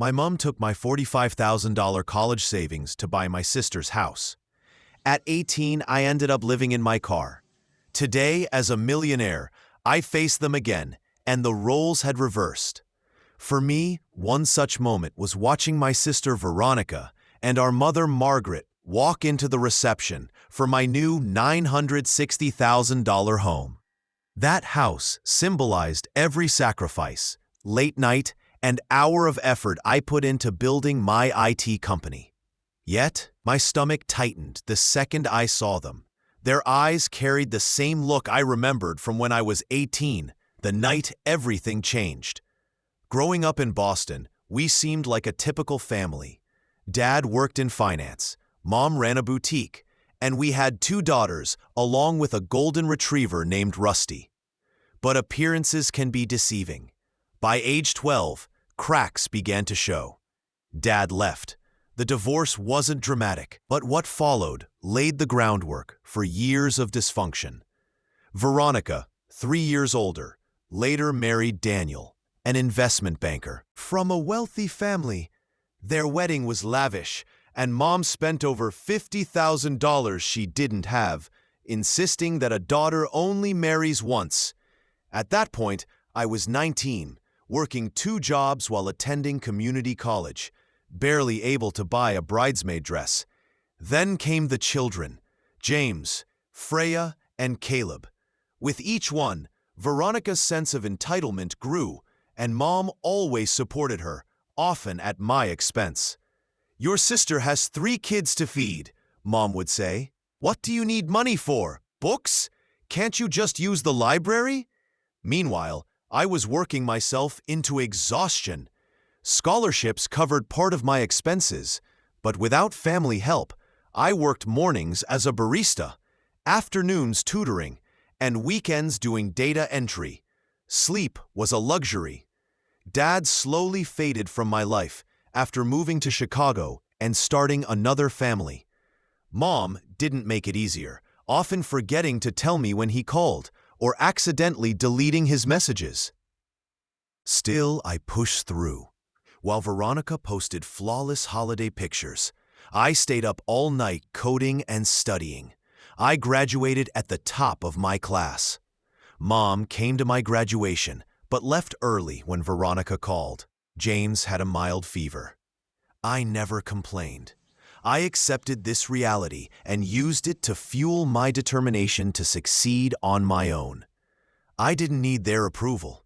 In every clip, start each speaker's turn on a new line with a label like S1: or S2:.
S1: My mom took my $45,000 college savings to buy my sister's house. At 18, I ended up living in my car. Today, as a millionaire, I face them again, and the roles had reversed. For me, one such moment was watching my sister Veronica and our mother Margaret walk into the reception for my new $960,000 home. That house symbolized every sacrifice, late night, and hour of effort I put into building my IT company. Yet, my stomach tightened the second I saw them. Their eyes carried the same look I remembered from when I was 18, the night everything changed. Growing up in Boston, we seemed like a typical family. Dad worked in finance, Mom ran a boutique, and we had 2 daughters along with a golden retriever named Rusty. But appearances can be deceiving. By age 12, cracks began to show. Dad left. The divorce wasn't dramatic, but what followed laid the groundwork for years of dysfunction. Veronica, 3 years older, later married Daniel, an investment banker from a wealthy family. Their wedding was lavish, and Mom spent over $50,000 she didn't have, insisting that a daughter only marries once. At that point, I was 19, working 2 jobs while attending community college, barely able to buy a bridesmaid dress. Then came the children, James, Freya, and Caleb. With each one, Veronica's sense of entitlement grew, and Mom always supported her, often at my expense. "Your sister has 3 kids to feed," Mom would say. "What do you need money for? Books? Can't you just use the library?" Meanwhile, I was working myself into exhaustion. Scholarships covered part of my expenses, but without family help, I worked mornings as a barista, afternoons tutoring, and weekends doing data entry. Sleep was a luxury. Dad slowly faded from my life after moving to Chicago and starting another family. Mom didn't make it easier, often forgetting to tell me when he called or accidentally deleting his messages. Still, I pushed through. While Veronica posted flawless holiday pictures, I stayed up all night coding and studying. I graduated at the top of my class. Mom came to my graduation, but left early when Veronica called. James had a mild fever. I never complained. I accepted this reality and used it to fuel my determination to succeed on my own. I didn't need their approval.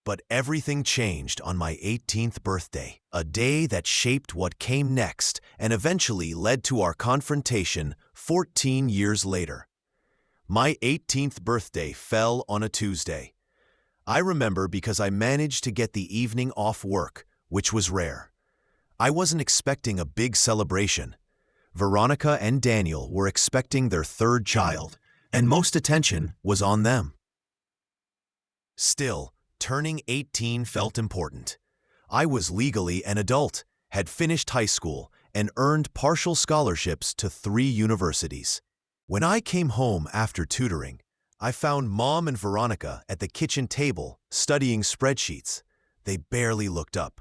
S1: But everything changed on my 18th birthday, a day that shaped what came next and eventually led to our confrontation 14 years later. My 18th birthday fell on a Tuesday. I remember because I managed to get the evening off work, which was rare. I wasn't expecting a big celebration. Veronica and Daniel were expecting their 3rd child, and most attention was on them. Still, turning 18 felt important. I was legally an adult, had finished high school, and earned partial scholarships to 3 universities. When I came home after tutoring, I found Mom and Veronica at the kitchen table studying spreadsheets. They barely looked up.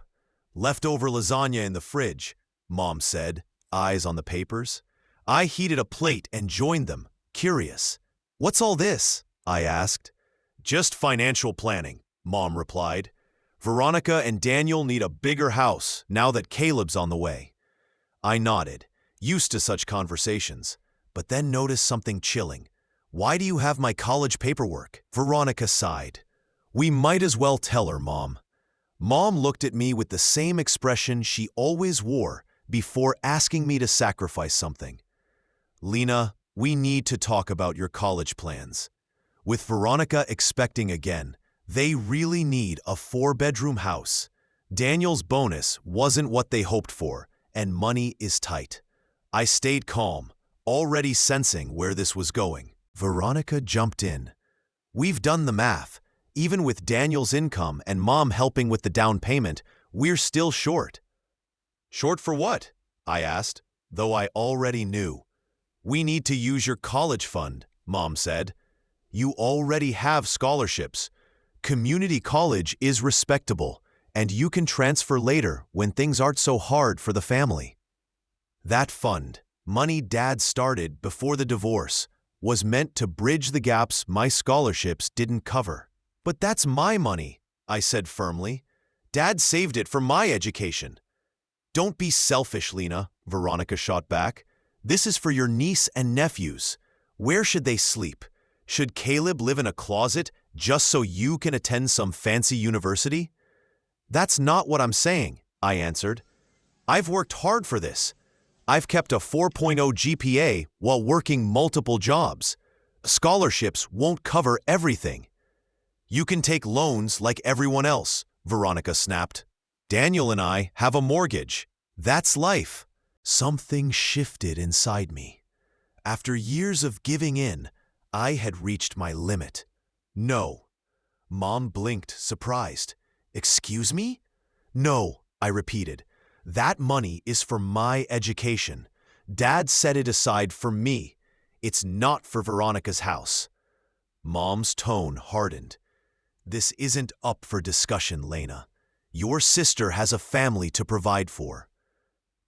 S1: "Leftover lasagna in the fridge," Mom said, eyes on the papers. I heated a plate and joined them, curious. "What's all this?" I asked. "Just financial planning," Mom replied. "Veronica and Daniel need a bigger house now that Caleb's on the way." I nodded, used to such conversations, but then noticed something chilling. "Why do you have my college paperwork?" Veronica sighed. "We might as well tell her, Mom." Mom looked at me with the same expression she always wore before asking me to sacrifice something. "Lena, we need to talk about your college plans. With Veronica expecting again, they really need a 4-bedroom house. Daniel's bonus wasn't what they hoped for, and money is tight." I stayed calm, already sensing where this was going. Veronica jumped in. "We've done the math. Even with Daniel's income and Mom helping with the down payment, we're still short." "Short for what?" I asked, though I already knew. "We need to use your college fund," Mom said. "You already have scholarships. Community college is respectable, and you can transfer later when things aren't so hard for the family. That fund, money Dad started before the divorce, was meant to bridge the gaps my scholarships didn't cover. But that's my money, I said firmly. Dad saved it for my education. Don't be selfish, Lena, Veronica shot back. This is for your niece and nephews. Where should they sleep? Should Caleb live in a closet just so you can attend some fancy university? That's not what I'm saying, I answered. I've worked hard for this. I've kept a 4.0 GPA while working multiple jobs. Scholarships won't cover everything. You can take loans like everyone else, Veronica snapped. Daniel and I have a mortgage. That's life. Something shifted inside me. After years of giving in, I had reached my limit. No. Mom blinked, surprised. Excuse me? No, I repeated. That money is for my education. Dad set it aside for me. It's not for Veronica's house. Mom's tone hardened. This isn't up for discussion, Lena. Your sister has a family to provide for.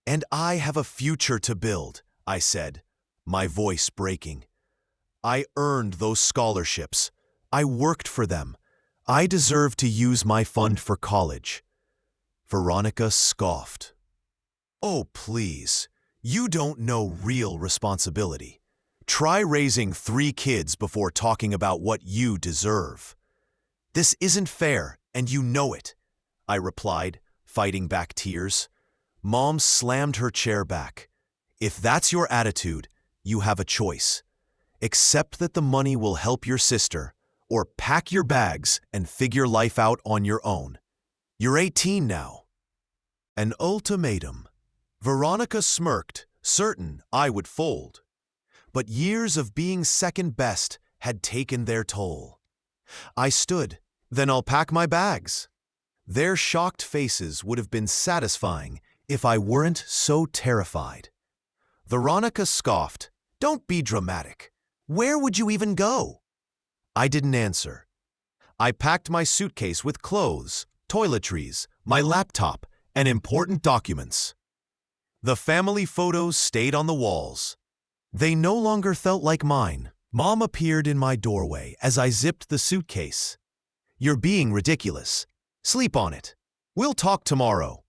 S1: And I have a future to build, I said, my voice breaking. I earned those scholarships. I worked for them. I deserve to use my fund for college. Veronica scoffed. Oh, please. You don't know real responsibility. Try raising 3 kids before talking about what you deserve. This isn't fair, and you know it, I replied, fighting back tears. Mom slammed her chair back. If that's your attitude, you have a choice. Accept that the money will help your sister, or pack your bags and figure life out on your own. You're 18 now. An ultimatum. Veronica smirked, certain I would fold. But years of being second best had taken their toll. I stood. Then I'll pack my bags. Their shocked faces would have been satisfying if I weren't so terrified. Veronica scoffed. Don't be dramatic. Where would you even go? I didn't answer. I packed my suitcase with clothes, toiletries, my laptop, and important documents. The family photos stayed on the walls. They no longer felt like mine. Mom appeared in my doorway as I zipped the suitcase. You're being ridiculous. Sleep on it. We'll talk tomorrow.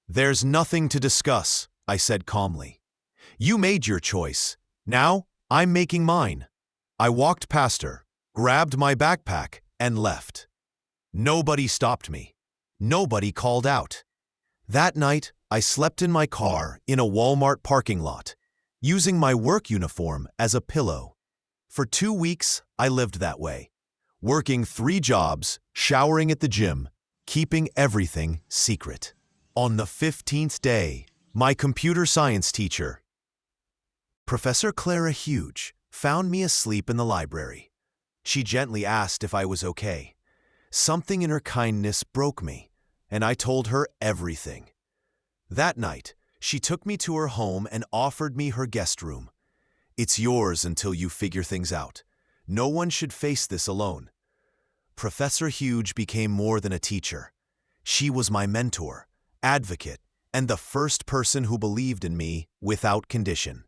S1: There's nothing to discuss, I said calmly. You made your choice. Now I'm making mine. I walked past her, grabbed my backpack, and left. Nobody stopped me. Nobody called out. That night, I slept in my car in a Walmart parking lot, using my work uniform as a pillow. For 2 weeks, I lived that way, working 3 jobs, showering at the gym, keeping everything secret. On the 15th day, my computer science teacher, Professor Clara Huge, found me asleep in the library. She gently asked if I was okay. Something in her kindness broke me, and I told her everything. That night, she took me to her home and offered me her guest room. It's yours until you figure things out. No one should face this alone. Professor Huge became more than a teacher. She was my mentor, advocate, and the first person who believed in me without condition.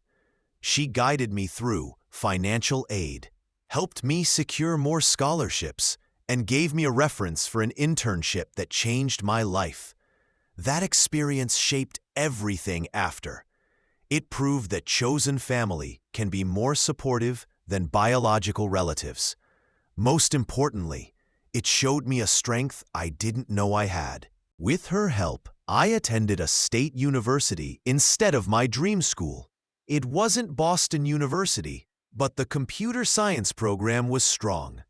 S1: She guided me through financial aid, helped me secure more scholarships, and gave me a reference for an internship that changed my life. That experience shaped everything after. It proved that chosen family can be more supportive than biological relatives. Most importantly, it showed me a strength I didn't know I had. With her help, I attended a state university instead of my dream school. It wasn't Boston University, but the computer science program was strong.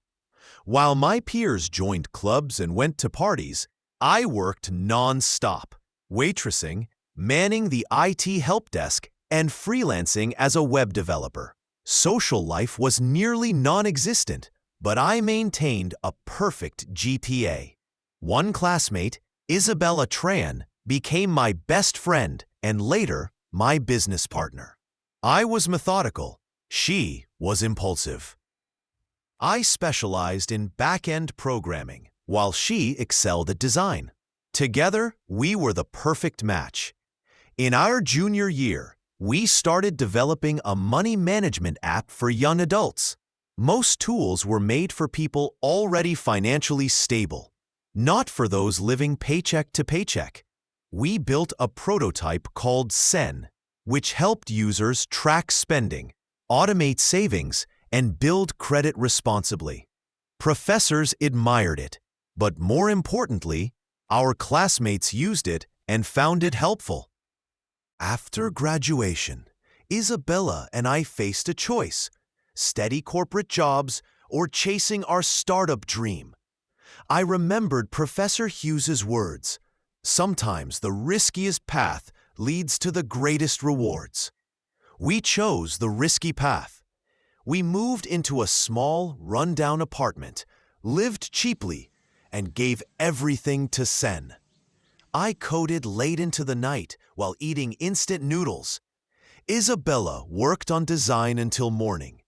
S1: While my peers joined clubs and went to parties, I worked non-stop, waitressing, manning the IT help desk, and freelancing as a web developer. Social life was nearly non-existent, but I maintained a perfect GPA. One classmate, Isabella Tran, became my best friend and later my business partner. I was methodical. She was impulsive. I specialized in back-end programming, while she excelled at design. Together, we were the perfect match. In our junior year, we started developing a money management app for young adults. Most tools were made for people already financially stable, not for those living paycheck to paycheck. We built a prototype called Sen, which helped users track spending, automate savings, and build credit responsibly. Professors admired it, but more importantly, our classmates used it and found it helpful. After graduation, Isabella and I faced a choice: steady corporate jobs or chasing our startup dream. I remembered Professor Hughes's words, "Sometimes the riskiest path leads to the greatest rewards." We chose the risky path. We moved into a small, run-down apartment, lived cheaply, and gave everything to Sen. I coded late into the night while eating instant noodles. Isabella worked on design until morning.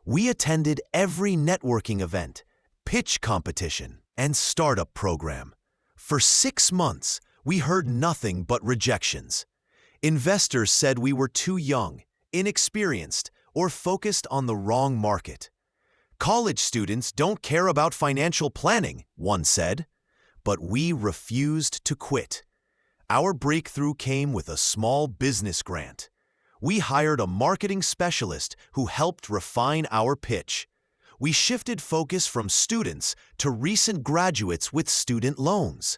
S1: We attended every networking event, pitch competition, and startup program. For 6 months, we heard nothing but rejections. Investors said we were too young, inexperienced, or focused on the wrong market. "College students don't care about financial planning," one said. But we refused to quit. Our breakthrough came with a small business grant. We hired a marketing specialist who helped refine our pitch. We shifted focus from students to recent graduates with student loans.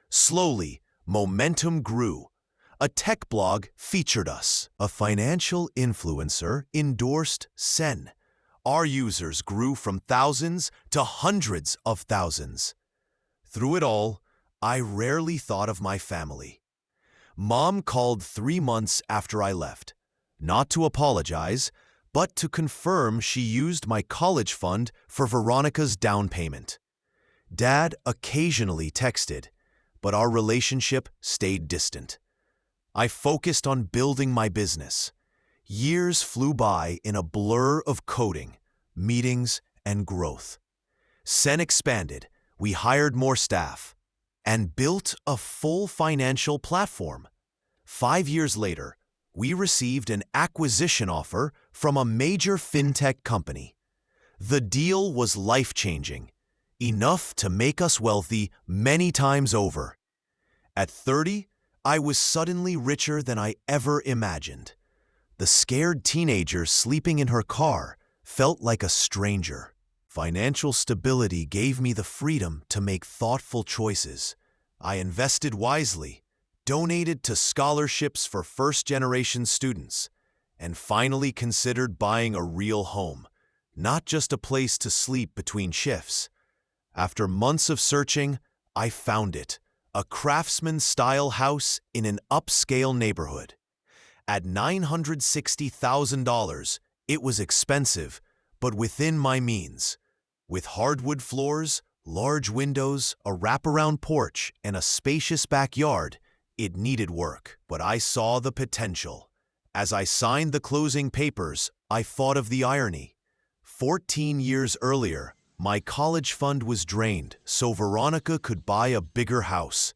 S1: Slowly, momentum grew. A tech blog featured us. A financial influencer endorsed Sen. Our users grew from thousands to hundreds of thousands. Through it all, I rarely thought of my family. Mom called 3 months after I left, not to apologize, but to confirm she used my college fund for Veronica's down payment. Dad occasionally texted, but our relationship stayed distant. I focused on building my business. Years flew by in a blur of coding, meetings, and growth. Sen expanded. We hired more staff and built a full financial platform. 5 years later, we received an acquisition offer from a major fintech company. The deal was life-changing, enough to make us wealthy many times over. At 30, I was suddenly richer than I ever imagined. The scared teenager sleeping in her car felt like a stranger. Financial stability gave me the freedom to make thoughtful choices. I invested wisely, donated to scholarships for first-generation students, and finally considered buying a real home, not just a place to sleep between shifts. After months of searching, I found it, a craftsman-style house in an upscale neighborhood. At $960,000, it was expensive, but within my means. With hardwood floors, large windows, a wraparound porch, and a spacious backyard, it needed work, but I saw the potential. As I signed the closing papers, I thought of the irony. 14 years earlier, my college fund was drained so Veronica could buy a bigger house.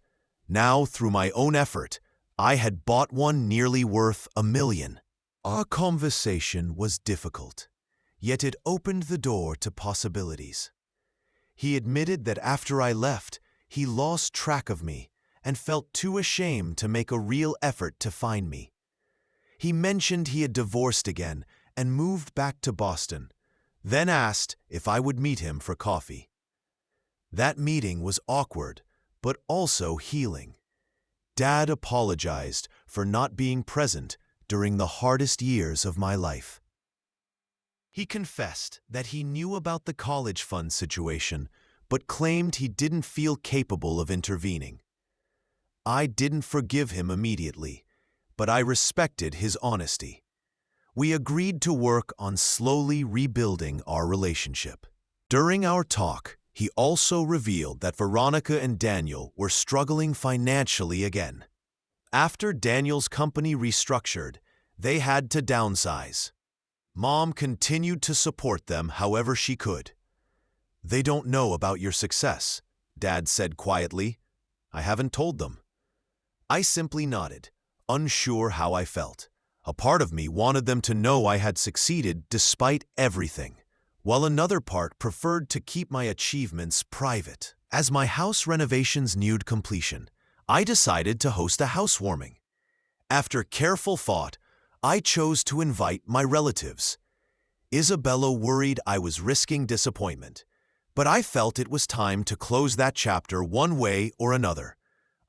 S1: Now, through my own effort, I had bought one nearly worth $1 million. Our conversation was difficult, yet it opened the door to possibilities. He admitted that after I left, he lost track of me and felt too ashamed to make a real effort to find me. He mentioned he had divorced again and moved back to Boston, then asked if I would meet him for coffee. That meeting was awkward, but also healing. Dad apologized for not being present during the hardest years of my life. He confessed that he knew about the college fund situation, but claimed he didn't feel capable of intervening. I didn't forgive him immediately, but I respected his honesty. We agreed to work on slowly rebuilding our relationship. During our talk, he also revealed that Veronica and Daniel were struggling financially again. After Daniel's company restructured, they had to downsize. Mom continued to support them however she could. "They don't know about your success," Dad said quietly. I haven't told them. I simply nodded, unsure how I felt. A part of me wanted them to know I had succeeded despite everything, while another part preferred to keep my achievements private. As my house renovations neared completion, I decided to host a housewarming. After careful thought, I chose to invite my relatives. Isabella worried I was risking disappointment, but I felt it was time to close that chapter one way or another.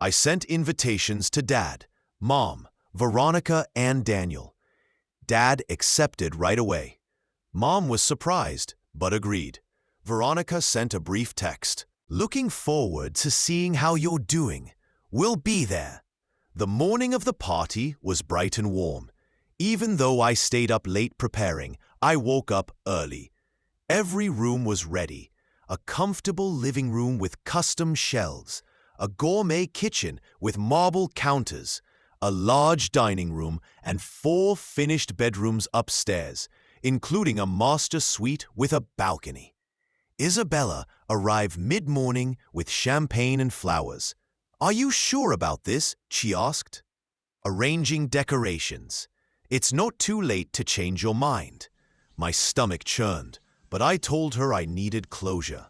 S1: I sent invitations to Dad, Mom, Veronica, and Daniel. Dad accepted right away. Mom was surprised, but agreed. Veronica sent a brief text. "Looking forward to seeing how you're doing. We'll be there." The morning of the party was bright and warm. Even though I stayed up late preparing, I woke up early. Every room was ready. A comfortable living room with custom shelves, a gourmet kitchen with marble counters, a large dining room, and 4 finished bedrooms upstairs, including a master suite with a balcony. Isabella arrived mid-morning with champagne and flowers. "Are you sure about this?" she asked. "Arranging decorations. It's not too late to change your mind." My stomach churned, but I told her I needed closure.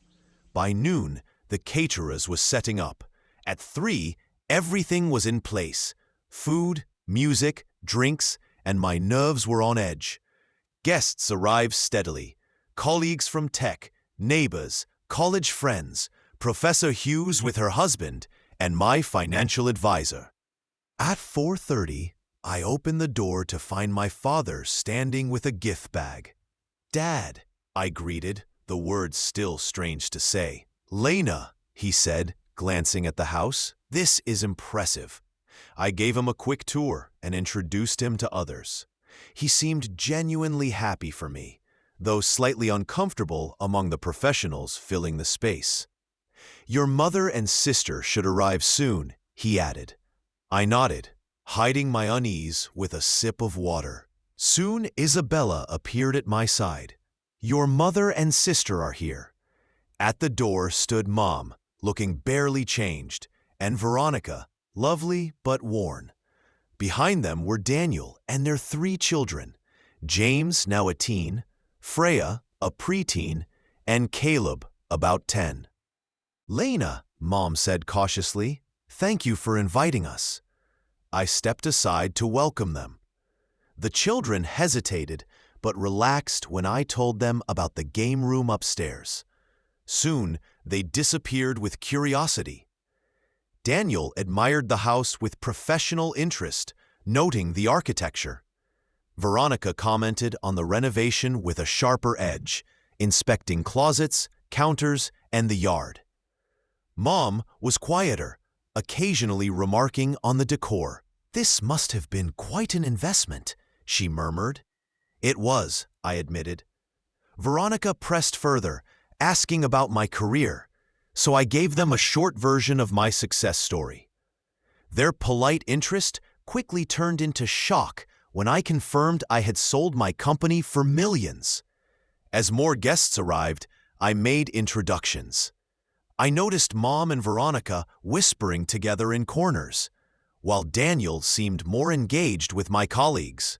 S1: By noon, the caterers were setting up. At 3, everything was in place. Food, music, drinks, and my nerves were on edge. Guests arrived steadily. Colleagues from tech, neighbors, college friends, Professor Hughes with her husband, and my financial advisor. At 4:30, I opened the door to find my father standing with a gift bag. "Dad," I greeted, the words still strange to say. "Lena," he said, glancing at the house, "this is impressive." I gave him a quick tour and introduced him to others. He seemed genuinely happy for me, though slightly uncomfortable among the professionals filling the space. "Your mother and sister should arrive soon," he added. I nodded, hiding my unease with a sip of water. Soon Isabella appeared at my side. "Your mother and sister are here." At the door stood Mom, looking barely changed, and Veronica, lovely but worn. Behind them were Daniel and their 3 children, James, now a teen, Freya, a preteen, and Caleb, about 10. "Lena," Mom said cautiously, "thank you for inviting us." I stepped aside to welcome them. The children hesitated, but relaxed when I told them about the game room upstairs. Soon, they disappeared with curiosity. Daniel admired the house with professional interest, noting the architecture. Veronica commented on the renovation with a sharper edge, inspecting closets, counters, and the yard. Mom was quieter, occasionally remarking on the decor. "This must have been quite an investment," she murmured. "It was," I admitted. Veronica pressed further, asking about my career, so I gave them a short version of my success story. Their polite interest quickly turned into shock when I confirmed I had sold my company for millions. As more guests arrived, I made introductions. I noticed Mom and Veronica whispering together in corners, while Daniel seemed more engaged with my colleagues.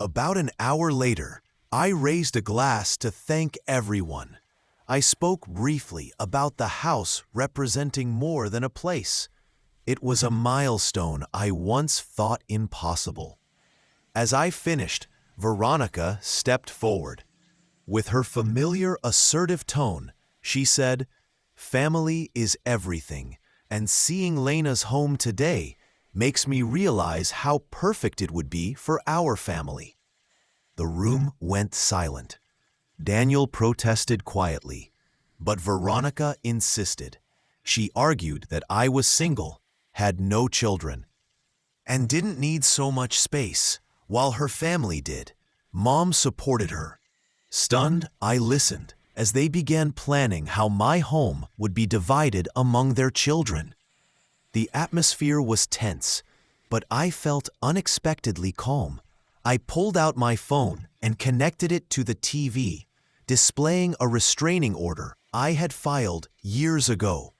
S1: About an hour later, I raised a glass to thank everyone. I spoke briefly about the house representing more than a place. It was a milestone I once thought impossible. As I finished, Veronica stepped forward. With her familiar, assertive tone, she said, "Family is everything, and seeing Lena's home today makes me realize how perfect it would be for our family." The room went silent. Daniel protested quietly, but Veronica insisted. She argued that I was single, had no children, and didn't need so much space, while her family did. Mom supported her. Stunned, I listened as they began planning how my home would be divided among their children. The atmosphere was tense, but I felt unexpectedly calm. I pulled out my phone and connected it to the TV, displaying a restraining order I had filed years ago.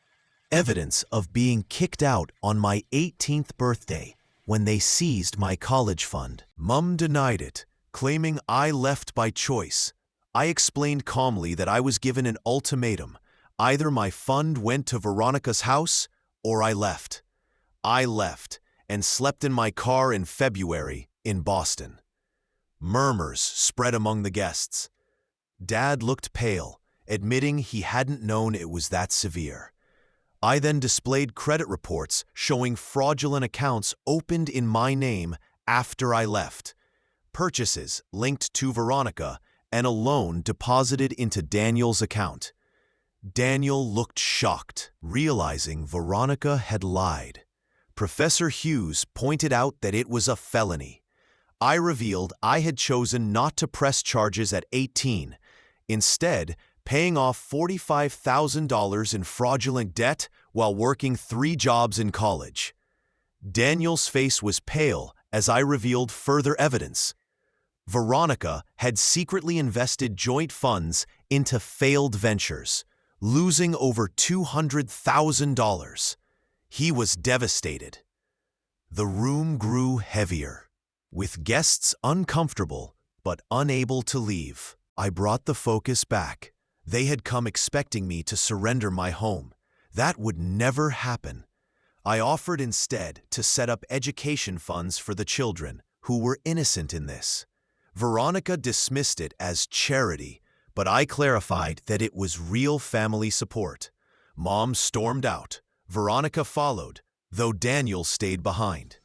S1: evidence of being kicked out on my 18th birthday when they seized my college fund. Mom denied it, claiming I left by choice. I explained calmly that I was given an ultimatum. Either my fund went to Veronica's house or I left. I left and slept in my car in February in Boston. Murmurs spread among the guests. Dad looked pale, admitting he hadn't known it was that severe. I then displayed credit reports showing fraudulent accounts opened in my name after I left, purchases linked to Veronica, and a loan deposited into Daniel's account. Daniel looked shocked, realizing Veronica had lied. Professor Hughes pointed out that it was a felony. I revealed I had chosen not to press charges at 18, instead paying off $45,000 in fraudulent debt while working 3 jobs in college. Daniel's face was pale as I revealed further evidence. Veronica had secretly invested joint funds into failed ventures, losing over $200,000. He was devastated. The room grew heavier. With guests uncomfortable but unable to leave, I brought the focus back. They had come expecting me to surrender my home. That would never happen. I offered instead to set up education funds for the children who were innocent in this. Veronica dismissed it as charity, but I clarified that it was real family support. Mom stormed out. Veronica followed, though Daniel stayed behind.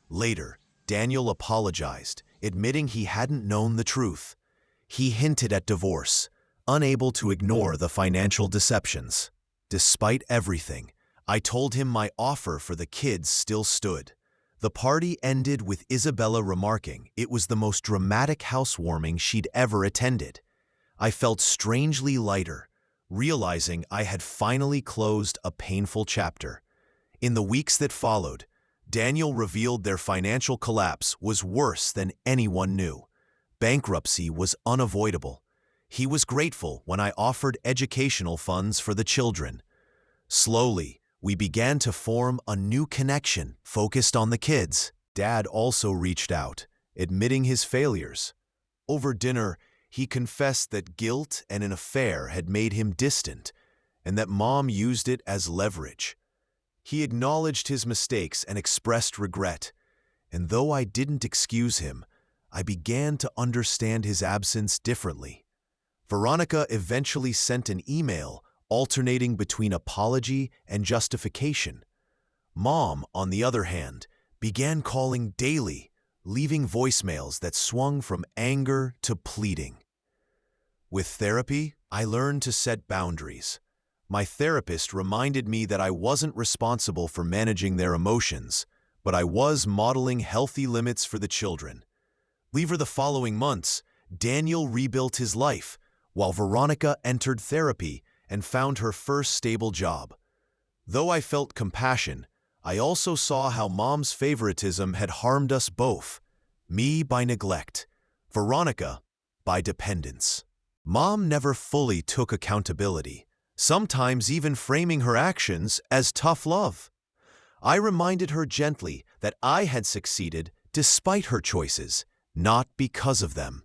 S1: Later, Daniel apologized, admitting he hadn't known the truth. He hinted at divorce, unable to ignore the financial deceptions. Despite everything, I told him my offer for the kids still stood. The party ended with Isabella remarking it was the most dramatic housewarming she'd ever attended. I felt strangely lighter, realizing I had finally closed a painful chapter. In the weeks that followed, Daniel revealed their financial collapse was worse than anyone knew. Bankruptcy was unavoidable. He was grateful when I offered educational funds for the children. Slowly, we began to form a new connection focused on the kids. Dad also reached out, admitting his failures. Over dinner, he confessed that guilt and an affair had made him distant, and that Mom used it as leverage. He acknowledged his mistakes and expressed regret, and though I didn't excuse him, I began to understand his absence differently. Veronica eventually sent an email alternating between apology and justification. Mom, on the other hand, began calling daily, leaving voicemails that swung from anger to pleading. With therapy, I learned to set boundaries. My therapist reminded me that I wasn't responsible for managing their emotions, but I was modeling healthy limits for the children. Over the following months, Daniel rebuilt his life, while Veronica entered therapy and found her first stable job. Though I felt compassion, I also saw how Mom's favoritism had harmed us both, me by neglect, Veronica by dependence. Mom never fully took accountability, sometimes even framing her actions as tough love. I reminded her gently that I had succeeded despite her choices, not because of them.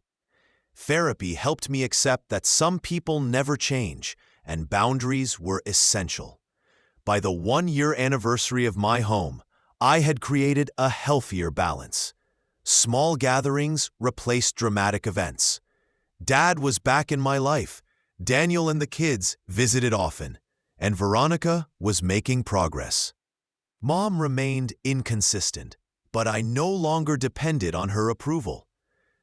S1: Therapy helped me accept that some people never change, and boundaries were essential. By the 1-year anniversary of my home, I had created a healthier balance. Small gatherings replaced dramatic events. Dad was back in my life, Daniel and the kids visited often, and Veronica was making progress. Mom remained inconsistent, but I no longer depended on her approval.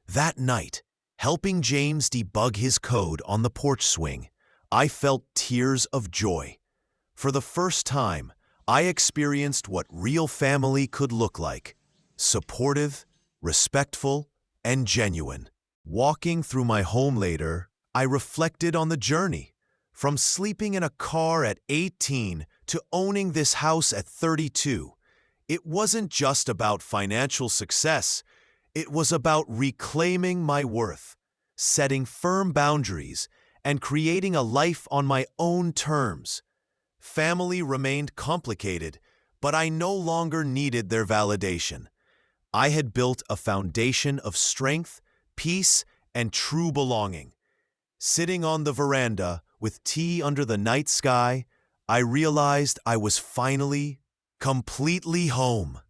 S1: That night, helping James debug his code on the porch swing, I felt tears of joy. For the first time, I experienced what real family could look like: supportive, respectful, and genuine. Walking through my home later, I reflected on the journey, from sleeping in a car at 18 to owning this house at 32. It wasn't just about financial success, it was about reclaiming my worth, setting firm boundaries, and creating a life on my own terms. Family remained complicated, but I no longer needed their validation. I had built a foundation of strength, peace, and true belonging. Sitting on the veranda, with tea under the night sky, I realized I was finally, completely home.